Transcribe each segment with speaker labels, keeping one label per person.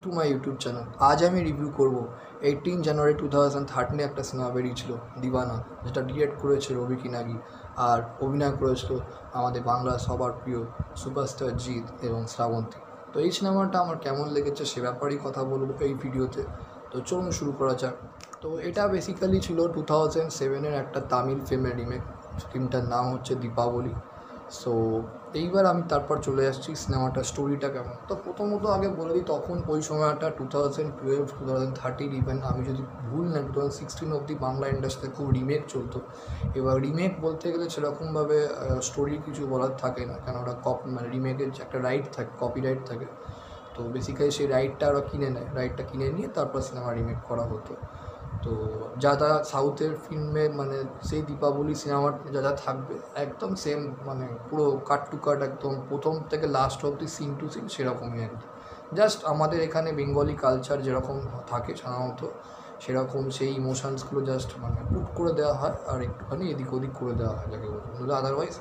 Speaker 1: To my YouTube channel. আজ আমি review করব 18 জানুয়ারি 2013 একটা সিনেমা বেরিয়েছিল দিওয়ানা, যেটা ডিরেক্ট করেছে রবি কিনাগি আর অভিনয় করেছিল আমাদের বাংলার সবার প্রিয় সুপারস্টার জিৎ এবং শ্রাবন্তী। তো এই সিনেমাটা আমার কেমন লেগেছে সে ব্যাপারেই কথা বলবো এই ভিডিওতে। তো চলুন শুরু করা যাক। তো এটা বেসিক্যালি ছিল 2007-এর একটা তামিল ফিল্মের রিমেক। ফিল্মটার নাম হচ্ছে দীপাবলি। সো এইবার আমি তারপর চলে আসছি সিনেমাটার স্টোরিটা কেমন। তো প্রথমত আগে বলে দিই, তখন ওই সময়টা 2012, 2013, ইভেন আমি যদি ভুল না 2016 অবধি বাংলা ইন্ডাস্ট্রিতে খুব রিমেক চলতো। এবার রিমেক বলতে গেলে সেরকমভাবে স্টোরি কিছু বলার থাকে না, কেন ওটা মানে রিমেকের যে একটা রাইট থাকে, কপিরাইট থাকে। তো বেসিক্যালি সেই রাইটটা ওরা কিনে নেয়, রাইটটা কিনে নিয়ে তারপর সিনেমা রিমেক করা হতো। তো যা সাউথের ফিল্মে মানে সেই দীপাবলি সিনেমার যা থাকবে একদম সেম, মানে পুরো কাট টু কাট, একদম প্রথম থেকে লাস্ট অবধি সিন টু সিন সেরকমই একদম। জাস্ট আমাদের এখানে বেঙ্গলি কালচার যেরকম থাকে সাধারণত সেরকম সেই ইমোশনসগুলো জাস্ট মানে পুট করে দেওয়া হয় আর একটুখানি এদিক ওদিক করে দেওয়া হয় যাকে বলতে। আদারওয়াইজ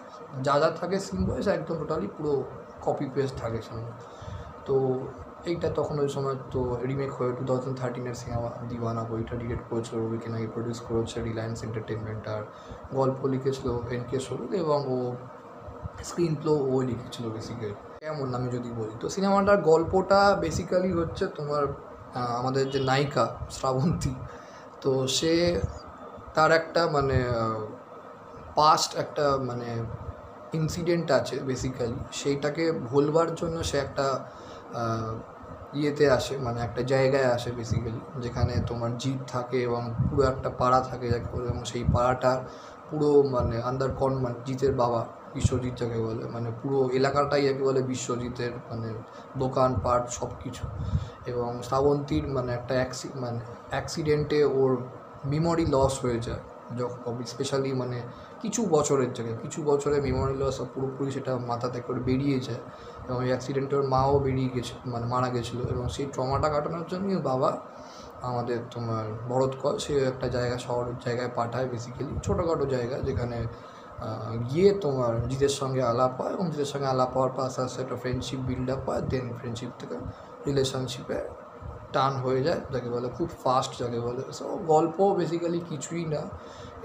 Speaker 1: যা থাকে সিন ওয়াইজ একদম টোটালি পুরো কপি পেস্ট থাকে সামনে। তো এইটা তখন ওই সময় তো রিমেক হয়ে 2013-এর সিনেমা দিওয়ানা, বইটা ডিরেক্ট করেছিল রবি কিনাগি, প্রডিউস করেছে রিলায়েন্স এন্টারটেনমেন্ট, আর গল্প লিখেছিল এন.কে. সরুদ এবং স্ক্রিন প্লে লিখেছিল বেসিক্যালি। কেমন আমি যদি বলি, তো সিনেমাটার গল্পটা বেসিক্যালি হচ্ছে তোমার আমাদের যে নায়িকা শ্রাবন্তী, তো সে তার একটা মানে পাস্ট একটা মানে ইনসিডেন্ট আছে বেসিক্যালি, সেইটাকে ভুলবার জন্য সে একটা ইয়েতে আসে, মানে একটা জায়গায় আসে বেসিক্যালি, যেখানে তোমার জিত থাকে এবং পুরো একটা পাড়া থাকে যাকে বলে, এবং সেই পাড়াটার পুরো মানে মানে জিতের বাবা বিশ্বজিৎ যাকে বলে, মানে পুরো এলাকাটাই যাকে বলে বিশ্বজিতের, মানে দোকানপাট সব কিছু। এবং শ্রাবন্তীর মানে একটা মানে অ্যাক্সিডেন্টে ওর মেমোরি লস হয়ে যায় যখন, স্পেশালি মানে কিছু বছরে মেমোরি লস পুরোপুরি সেটা মাথা থেকে ওর বেরিয়ে যায়। এবং ওই অ্যাক্সিডেন্টে ওর মাও বেরিয়ে গেছে, মানে মারা গেছিলো। এবং সেই ট্রমাটা কাটানোর জন্যই বাবা আমাদের তোমার ভরত কর সে একটা শহরের জায়গায় পাঠায়, বেসিক্যালি ছোটোখাটো জায়গা, যেখানে গিয়ে তোমার জিতের সঙ্গে আলাপ হয়, এবং জিতের সঙ্গে আলাপ হওয়ার পাশে আস্তে একটা ফ্রেন্ডশিপ বিল্ড আপ হয়। দেন ফ্রেন্ডশিপ থেকে রিলেশনশিপে টার্ন হয়ে যায় যাকে বলে, খুব ফাস্ট যাকে বলে। সো গল্প বেসিক্যালি কিছুই না।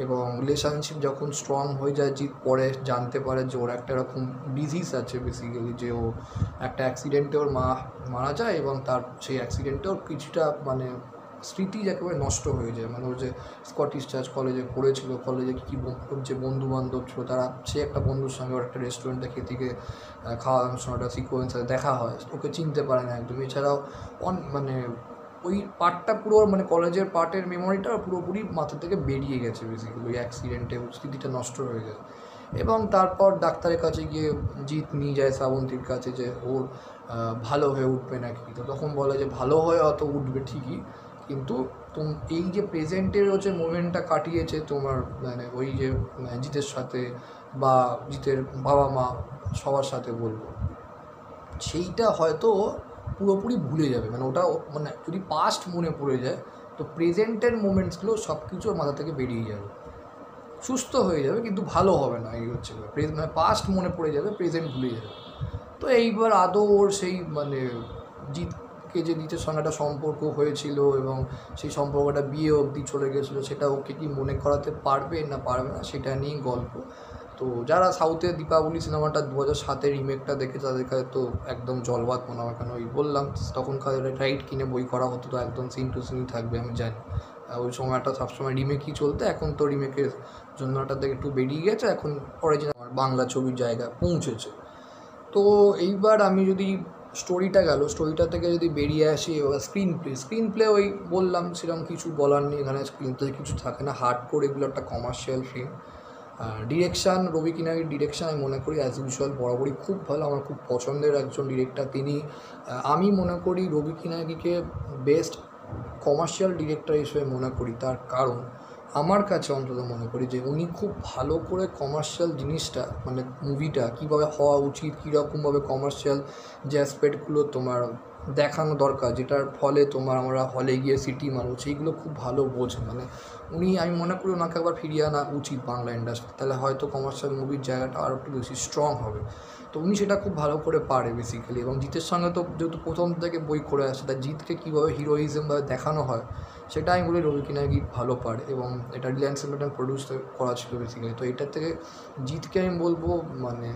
Speaker 1: এবং রিলেশনশিপ যখন স্ট্রং হয়ে যায়, জিৎ পরে জানতে পারে যে ওর একটা এরকম ডিজিজ আছে বেসিক্যালি, যে ও একটা অ্যাক্সিডেন্টে ওর মা মারা যায়, এবং তার সেই অ্যাক্সিডেন্টে ওর কিছুটা মানে স্মৃতি একেবারে নষ্ট হয়ে যায়। মানে ওর যে স্কটিশ চার্চ কলেজে পড়েছিল, কলেজে কী ওর যে বন্ধুবান্ধব ছিল তারা, সে একটা বন্ধুর সঙ্গে ওর একটা রেস্টুরেন্টে খেতে গিয়ে খাওয়ানোর সময় একটা সিকোয়েন্সে দেখা হয়, ওকে চিনতে পারে না একদম। এছাড়াও মানে ওই পার্টটা পুরো মানে কলেজের পার্টের মেমোরিটা পুরোপুরি মাথা থেকে বেরিয়ে গেছে বেসিক্যালি, ওই অ্যাক্সিডেন্টে স্মৃতিটা নষ্ট হয়ে গেছে। এবং তারপর ডাক্তারের কাছে গিয়ে জিৎ নিয়ে যায় শ্রাবন্তীর কাছে যে ওর ভালো হয়ে উঠবে নাকি। তো তখন বলে যে ভালো হয়ে অত উঠবে ঠিকই, কিন্তু এই যে প্রেজেন্টের হচ্ছে মোমেন্টটা কাটিয়েছে তোমার মানে ওই যে জিতের সাথে বা জিতের বাবা মা সবার সাথে বলবো, সেইটা হয়তো পুরোপুরি ভুলে যাবে। মানে ওটা মানে যদি পাস্ট মনে পড়ে যায়, তো প্রেজেন্টের মোমেন্টসগুলো সব কিছু ওর মাথা থেকে বেরিয়ে যাবে, সুস্থ হয়ে যাবে, কিন্তু ভালো হবে না। এই হচ্ছে মানে পাস্ট মনে পড়ে যাবে, প্রেজেন্ট ভুলে যাবে। তো এইবার আদৌ ওর সেই মানে জিতকে যে জিতের সঙ্গে একটা সম্পর্ক হয়েছিল এবং সেই সম্পর্কটা বিয়ে অবধি চলে গেছিলো, সেটা ওকে কি মনে করাতে পারবে না পারবে না সেটা নিয়েই গল্প। তো যারা সাউথের দীপাবলি সিনেমাটা 2007-এর রিমেকটা দেখে তাদের কাছে তো একদম জলবাদ মনে হয়, কেন ওই বললাম তখনকার রাইট কিনে বই করা হতো, তো একদম সিন টু সিন থাকবে আমি জানি। ওই সময়টা সবসময় রিমেকই চলতো, এখন তো রিমেকের জন্যটা থেকে একটু বেরিয়ে গেছে, এখন অরিজিনাল বাংলা ছবির জায়গায় পৌঁছেছে। তো এইবার আমি যদি স্টোরিটা থেকে যদি বেরিয়ে আসি, এবার স্ক্রিন প্লে ওই বললাম সেরকম কিছু বলার নেই, এখানে স্ক্রিন প্লে কিছু থাকে না, হার্ড করে এগুলো একটা কমার্শিয়াল ফিল্ম। ডিরেকশান, রবি কিনাগির ডিরেকশান আমি মনে করি অ্যাজ ইউজুয়াল বরাবরই খুব ভালো, আমার খুব পছন্দের একজন ডিরেক্টর তিনি। আমি মনে করি রবি কিনাগিকে বেস্ট কমার্শিয়াল ডিরেক্টর হিসেবে মনে করি, তার কারণ আমার কাছে অন্তত মনে করি যে উনি খুব ভালো করে কমার্শিয়াল জিনিসটা, মানে মুভিটা কীভাবে হওয়া উচিত, কীরকমভাবে কমার্শিয়াল যে অ্যাসপেক্টগুলো তোমার দেখানো দরকার, যেটার ফলে আমরা হলে গিয়ে সিটি মারবো, সেইগুলো খুব ভালো বোঝে। মানে আমি মনে করি ওনাকে একবার ফিরিয়ে আনা উচিত বাংলা ইন্ডাস্ট্রি, তাহলে হয়তো কমার্শিয়াল মুভির জায়গাটা আরও একটু বেশি স্ট্রং হবে। তো উনি সেটা খুব ভালো করে পারে বেসিক্যালি। এবং জিতের সঙ্গে তো যেহেতু প্রথম থেকে বই করে আসে, তাই জিতকে কীভাবে হিরোইজমভাবে দেখানো হয় সেটা আমি বলি রবি কিনাগি ভালো পারে। এবং এটা রিলায়েন্স লিমিটেড প্রডিউস করা ছিল বেসিক্যালি। তো এটার থেকে জিতকে আমি বলবো মানে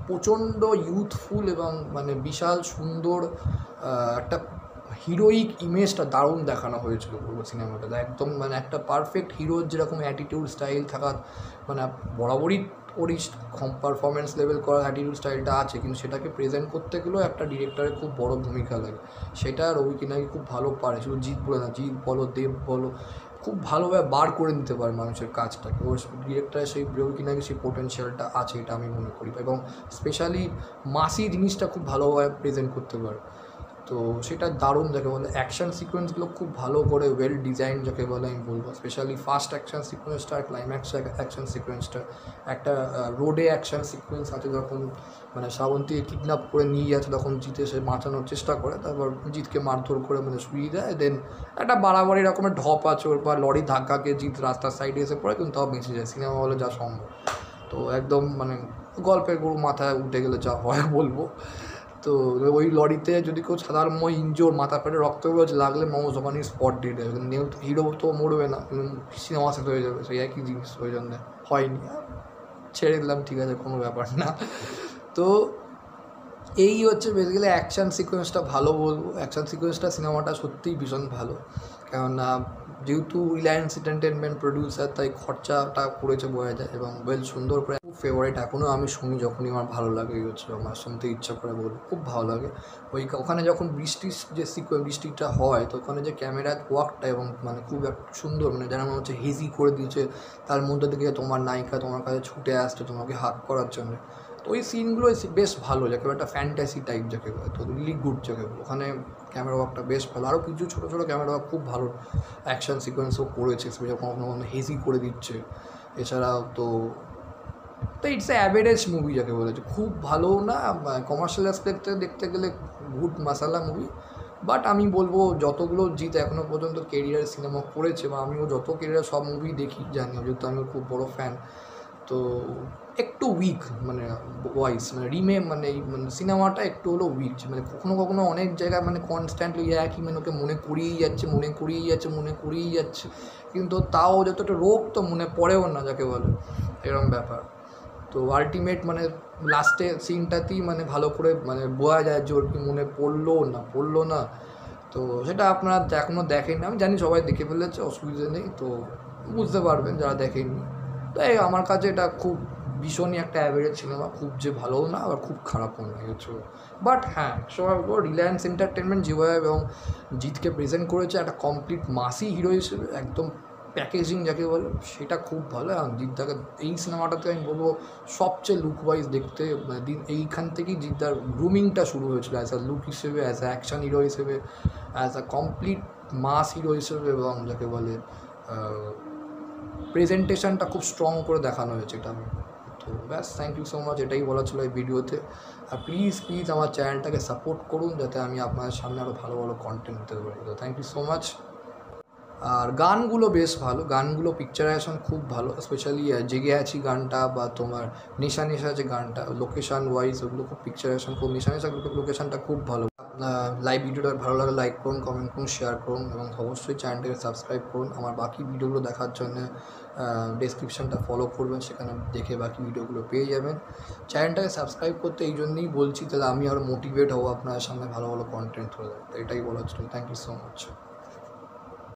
Speaker 1: প্রচণ্ড ইউথফুল এবং মানে বিশাল সুন্দর একটা হিরোইক ইমেজটা দারুণ দেখানো হয়েছিল পুরো সিনেমাটাতে। একদম মানে একটা পারফেক্ট হিরোর যেরকম অ্যাটিটিউড স্টাইল থাকা, মানে বরাবরই ওর পারফরমেন্স লেভেল করার অ্যাটিটিউড স্টাইলটা আছে, কিন্তু সেটাকে প্রেজেন্ট করতে গেলেও একটা ডিরেক্টরের খুব বড় ভূমিকা লাগে। সেটা রবি কিনাগি খুব ভালো পারে। শুধু জিৎ বলে না, জিৎ বলো, দেব বলো, খুব ভালোভাবে বার করে নিতে পারে মানুষের কাজটাকে। ওর ডিরেক্টরের সেই রবি কিনাগি সেই পোটেনশিয়ালটা আছে, এটা আমি মনে করি। এবং স্পেশালি মাসি জিনিসটা খুব ভালোভাবে প্রেজেন্ট করতে পারে। তো সেটা দারুণ যাকে বলে। অ্যাকশান সিকোয়েন্সগুলো খুব ভালো করে ওয়েল ডিজাইন যাকে বলে আমি বলবো। স্পেশালি ফার্স্ট অ্যাকশান সিকোয়েন্সটা আর ক্লাইম্যাক্স অ্যাকশান সিকোয়েন্সটা, একটা রোডে অ্যাকশান সিকোয়েন্স আছে যখন মানে শ্রাবন্তীকে কিডন্যাপ করে নিয়ে যাচ্ছে, তখন জিতে সে বাঁচানোর চেষ্টা করে, তারপর জিতকে মারধর করে মানে শুয়ে দেয়। দেন একটা বাড়াবাড়ি রকমের ঢপ আছে ওর, বা লরি ধাক্কাকে জিত রাস্তার সাইডে এসে পড়ে, কিন্তু তাও বেঁচে যায় সিনেমা হলে যা সম্ভব। তো একদম মানে গল্পের গরু মাথায় উঠে গেলে যা হয় বলবো। তো ওই লরিতে যদি কেউ সাধারণ ইনজোর মাথা ফেটে রক্ত বেরোচ্ছে, লাগলে মোমোজ ওখানে স্পট ডেট হবে। হিরো তো মরবে না, সিনেমা শেষ হয়ে যাবে, সেই একই জিনিস ওই জন্য হয়নি, ছেড়ে দিলাম, ঠিক আছে, কোনো ব্যাপার না। তো এই হচ্ছে বেসিক্যালি অ্যাকশান সিকোয়েন্সটা ভালো বলবো। অ্যাকশান সিকোয়েন্সটা সিনেমাটা সত্যিই ভীষণ ভালো, কেননা যেহেতু রিলায়েন্স এন্টারটেনমেন্ট প্রডিউসার, তাই খরচাটা করেছে বোঝা যায়। এবং বেশ সুন্দর করে, খুব ফেভারিট, এখনও আমি শুনি যখনই আমার ভালো লাগে, এই হচ্ছে আমার শুনতে ইচ্ছা করে বলবো, খুব ভালো লাগে। ওখানে যখন বৃষ্টিটা হয়, তো ওখানে যে ক্যামেরার ওয়ার্কটা এবং মানে খুব সুন্দর, মানে যেন মনে হচ্ছে হেজি করে দিয়েছে, তার মধ্যে থেকে তোমার নায়িকা তোমার কাছে ছুটে আসছে তোমাকে হাক করার জন্য। তো ওই সিনগুলো বেশ ভালো, যাকে একটা ফ্যান্টাসি টাইপ যাকে বলে, তো রিলি গুড যাকে বলে। ওখানে ক্যামেরা ওয়ার্কটা বেশ ভালো। আরও কিছু ছোটো ছোটো ক্যামেরা ওয়ার্ক খুব ভালো অ্যাকশান সিকোয়েন্সও করেছে, স্পেশালি কখনো কখনো হেজি করে দিচ্ছে। এছাড়াও তো ইটস এ অ্যাভারেজ মুভি যাকে বলেছে, খুব ভালো না, কমার্শিয়াল অ্যাসপেক্টে দেখতে গেলে গুড মাসালা মুভি। বাট আমি বলবো যতগুলো জিৎ এখনও পর্যন্ত কেরিয়ার সিনেমা করেছে, বা আমিও যত কেরিয়ার সব মুভি দেখি জানি, যেহেতু আমি খুব বড় ফ্যান, তো একটু উইক মানে ওয়াইজ মানে সিনেমাটা একটু হলো উইক। মানে কখনো কখনো অনেক জায়গায় মানে কনস্ট্যান্টলি একই ওকে মনে করিয়েই যাচ্ছে, কিন্তু তাও যতটা রোগ তো মনে পড়েও না যাকে বলে, এরকম ব্যাপার। তো আলটিমেট মানে লাস্টে সিনটাতেই মানে ভালো করে মানে বোঝা যায় যে ওর কি মনে পড়লো না। তো সেটা আপনারা এখনও দেখেন, আমি জানি সবাই দেখে ফেলেছে, অসুবিধা নেই, তো বুঝতে পারবেন যারা দেখেননি। তাই আমার কাছে এটা খুব ভীষণই একটা অ্যাভারেজ সিনেমা, খুব যে ভালোও না আবার খুব খারাপও না হচ্ছে। বাট হ্যাঁ, সবাই রিলায়েন্স এন্টারটেনমেন্ট যেভাবে এবং জিতকে প্রেজেন্ট করেছে একটা কমপ্লিট মাসি হিরো হিসেবে, একদম প্যাকেজিং যাকে বলে, সেটা খুব ভালো। এবং জিদ্দাকে এই সিনেমাটাতে আমি বলবো সবচেয়ে লুক ওয়াইজ দেখতে এইখান থেকেই জিদ্দার গ্রুমিংটা শুরু হয়েছিল, অ্যাজ আ লুক হিসেবে, অ্যাজ আ অ্যাকশন হিরো হিসেবে, as a complete mass hero হিসেবে, এবং যাকে বলে প্রেজেন্টেশনটা খুব স্ট্রং করে দেখানো হয়েছে এটা আমি। তো ব্যাস, থ্যাংক ইউ সো মাচ, এটাই বলা ছিল এই ভিডিওতে। আর প্লিজ আমার চ্যানেলটাকে সাপোর্ট করুন, যাতে আমি আপনাদের সামনে আরও ভালো ভালো কন্টেন্ট দিতে পারি। তো থ্যাংক ইউ সো মাচ। আর গানগুলো বেশ ভালো, গানগুলো পিকচারাইজেশন খুব ভালো, স্পেশালি জেগে আছি গানটা, বা তোমার নেশা যে গানটা, লোকেশান ওয়াইজ ওগুলো খুব পিকচারাইজেশন, খুব নেশা লোকেশানটা খুব ভালো। লাইভ ভিডিওটা ভালো লাগে লাইক করুন, কমেন্ট করুন, শেয়ার করুন, এবং অবশ্যই চ্যানেলটাকে সাবস্ক্রাইব করুন। আমার বাকি ভিডিওগুলো দেখার জন্য ডেসক্রিপশানটা ফলো করবেন, সেখানে দেখে বাকি ভিডিওগুলো পেয়ে যাবেন। চ্যানেলটাকে সাবস্ক্রাইব করতে এই জন্যই বলছি, তাহলে আমি আরও মোটিভেট হবো আপনার সামনে ভালো ভালো কন্টেন্ট হয়ে যাবে। তো এটাই বলার ছিল। Thank you so much.